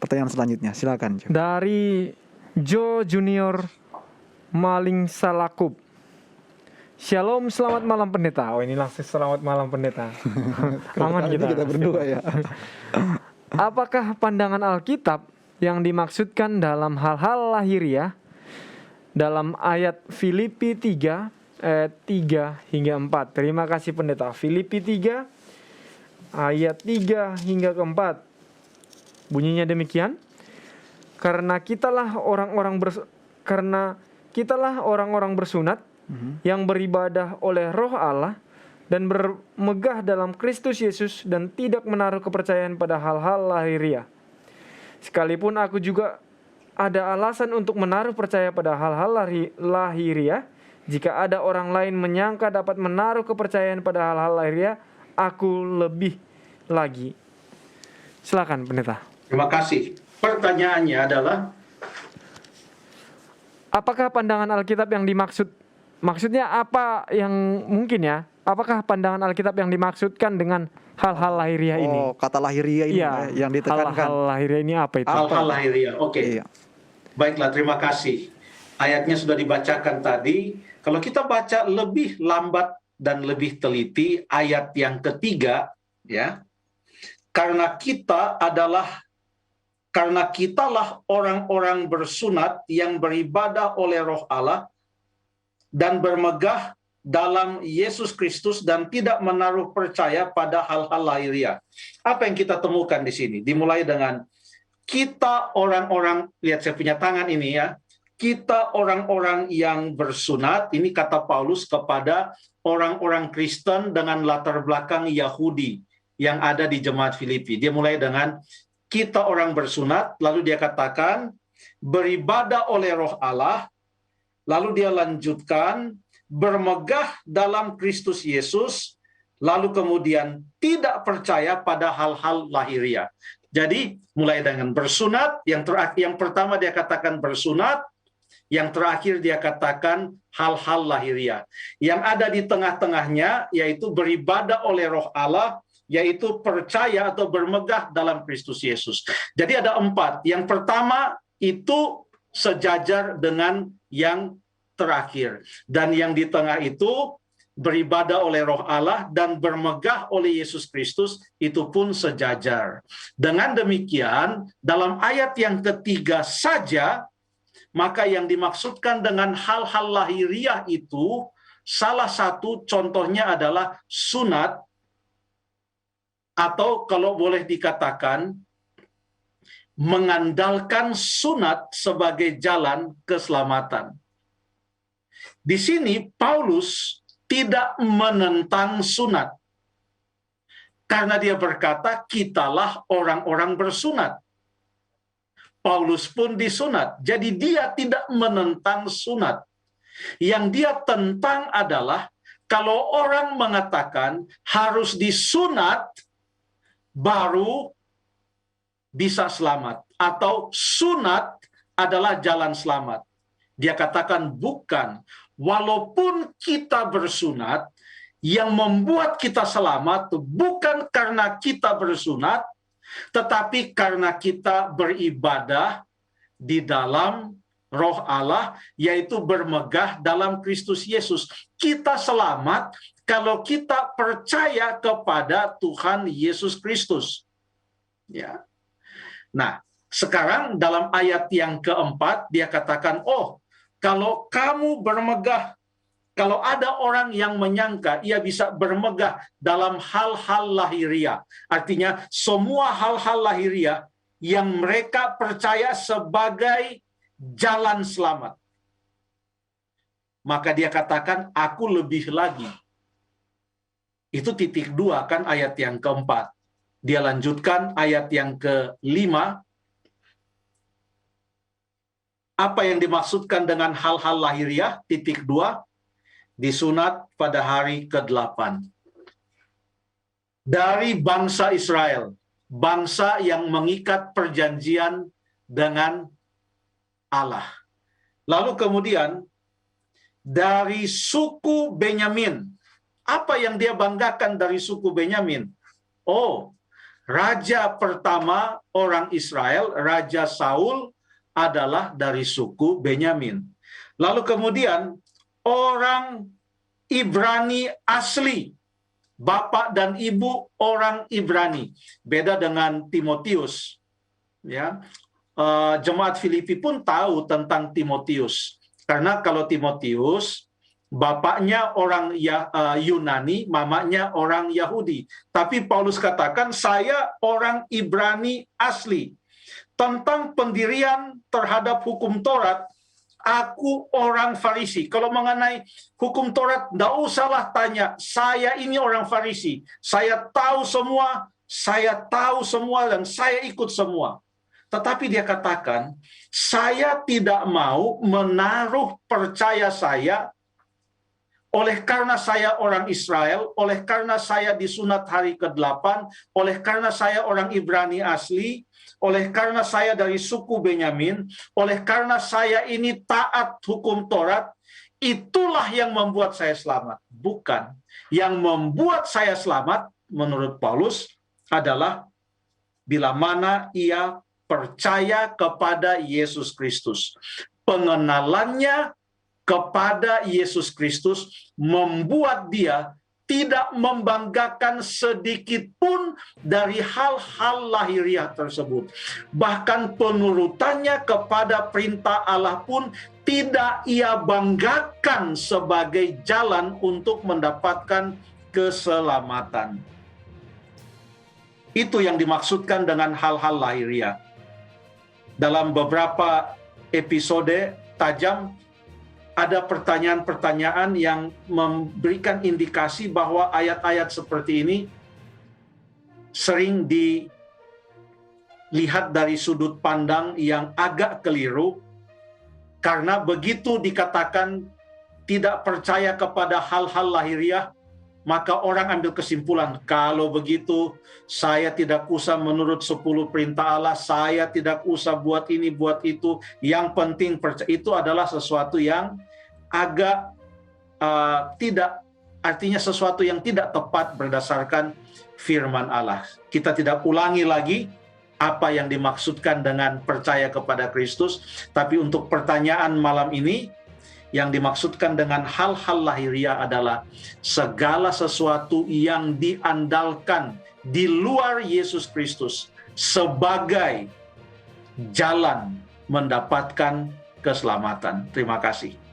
pertanyaan selanjutnya. Silakan, Jo. Dari Jo Junior Maling Salakub. Shalom, selamat malam pendeta. Oh, ini langsung selamat malam pendeta. Aman Ini kita berdua ya. Apakah pandangan Alkitab yang dimaksudkan dalam hal-hal lahiriah dalam ayat Filipi 3 ayat 3 hingga 4? Terima kasih pendeta. Filipi 3 ayat 3 hingga ke 4. Bunyinya demikian. Karena kitalah orang-orang bersunat yang beribadah oleh Roh Allah dan bermegah dalam Kristus Yesus dan tidak menaruh kepercayaan pada hal-hal lahiriah. Sekalipun aku juga ada alasan untuk menaruh percaya pada hal-hal lahiriah, jika ada orang lain menyangka dapat menaruh kepercayaan pada hal-hal lahiriah, aku lebih lagi. Silakan pendeta. Terima kasih. Pertanyaannya adalah, apakah pandangan Alkitab yang maksudnya apa yang mungkin ya? Apakah pandangan Alkitab yang dimaksudkan dengan hal-hal lahiriah ini? Oh, kata lahiriah ini Iya, yang ditekankan. Hal-hal lahiriah ini apa itu? hal-hal lahiriah. Oke. Iya. Baiklah, terima kasih. Ayatnya sudah dibacakan tadi. Kalau kita baca lebih lambat dan lebih teliti, ayat yang ketiga, ya, karena kitalah orang-orang bersunat yang beribadah oleh Roh Allah dan bermegah dalam Yesus Kristus dan tidak menaruh percaya pada hal-hal lahiriah. Apa yang kita temukan di sini? Dimulai dengan kita orang-orang, lihat saya punya tangan ini ya, kita orang-orang yang bersunat, ini kata Paulus kepada orang-orang Kristen dengan latar belakang Yahudi yang ada di jemaat Filipi. Dia mulai dengan kita orang bersunat, lalu dia katakan beribadah oleh Roh Allah, lalu dia lanjutkan bermegah dalam Kristus Yesus, lalu kemudian tidak percaya pada hal-hal lahiriah. Jadi mulai dengan bersunat, yang pertama dia katakan bersunat, yang terakhir dia katakan hal-hal lahiriah. Yang ada di tengah-tengahnya yaitu beribadah oleh Roh Allah, yaitu percaya atau bermegah dalam Kristus Yesus. Jadi ada 4. Yang pertama itu sejajar dengan yang terakhir. Dan yang di tengah itu beribadah oleh Roh Allah dan bermegah oleh Yesus Kristus, itu pun sejajar. Dengan demikian, dalam ayat yang ketiga saja, maka yang dimaksudkan dengan hal-hal lahiriah itu, salah satu contohnya adalah sunat, atau kalau boleh dikatakan, mengandalkan sunat sebagai jalan keselamatan. Di sini Paulus tidak menentang sunat, karena dia berkata, kitalah orang-orang bersunat. Paulus pun disunat, jadi dia tidak menentang sunat. Yang dia tentang adalah, kalau orang mengatakan harus disunat, baru bisa selamat, atau sunat adalah jalan selamat. Dia katakan bukan. Walaupun kita bersunat, yang membuat kita selamat bukan karena kita bersunat, tetapi karena kita beribadah di dalam Roh Allah, yaitu bermegah dalam Kristus Yesus. Kita selamat kalau kita percaya kepada Tuhan Yesus Kristus. Ya. Nah, sekarang dalam ayat yang keempat, dia katakan, oh, kalau kamu bermegah, kalau ada orang yang menyangka ia bisa bermegah dalam hal-hal lahiriah, artinya semua hal-hal lahiriah yang mereka percaya sebagai jalan selamat, maka dia katakan, aku lebih lagi. Itu titik 2 kan ayat yang keempat. Dia lanjutkan ayat yang kelima. Apa yang dimaksudkan dengan hal-hal lahiriah? Titik 2. Disunat pada hari ke-8. Dari bangsa Israel, bangsa yang mengikat perjanjian dengan Allah. Lalu kemudian dari suku Benyamin. Apa yang dia banggakan dari suku Benyamin? Oh, Raja pertama orang Israel, Raja Saul, adalah dari suku Benyamin. Lalu kemudian orang Ibrani asli, bapak dan ibu orang Ibrani. Beda dengan Timotius. Ya, jemaat Filipi pun tahu tentang Timotius. Karena kalau Timotius, bapaknya orang Yunani, mamanya orang Yahudi. Tapi Paulus katakan, saya orang Ibrani asli. Tentang pendirian terhadap hukum Taurat, aku orang Farisi. Kalau mengenai hukum Taurat, tidak usahlah tanya, saya ini orang Farisi. Saya tahu semua dan saya ikut semua. Tetapi dia katakan, saya tidak mau menaruh percaya saya oleh karena saya orang Israel, oleh karena saya disunat hari ke-8, oleh karena saya orang Ibrani asli, oleh karena saya dari suku Benyamin, oleh karena saya ini taat hukum Taurat, itulah yang membuat saya selamat. Bukan. Yang membuat saya selamat, menurut Paulus, adalah bila mana ia percaya kepada Yesus Kristus. Pengenalannya kepada Yesus Kristus membuat dia tidak membanggakan sedikit pun dari hal-hal lahiriah tersebut. Bahkan penurutannya kepada perintah Allah pun tidak ia banggakan sebagai jalan untuk mendapatkan keselamatan. Itu yang dimaksudkan dengan hal-hal lahiriah. Dalam beberapa episode tajam, ada pertanyaan-pertanyaan yang memberikan indikasi bahwa ayat-ayat seperti ini sering dilihat dari sudut pandang yang agak keliru, karena begitu dikatakan tidak percaya kepada hal-hal lahiriah, maka orang ambil kesimpulan, kalau begitu saya tidak usah menurut 10 perintah Allah, saya tidak usah buat ini, buat itu, yang penting percaya. Itu adalah sesuatu yang agak tidak, artinya sesuatu yang tidak tepat berdasarkan firman Allah. Kita tidak ulangi lagi apa yang dimaksudkan dengan percaya kepada Kristus, tapi untuk pertanyaan malam ini, yang dimaksudkan dengan hal-hal lahiriah adalah segala sesuatu yang diandalkan di luar Yesus Kristus sebagai jalan mendapatkan keselamatan. Terima kasih.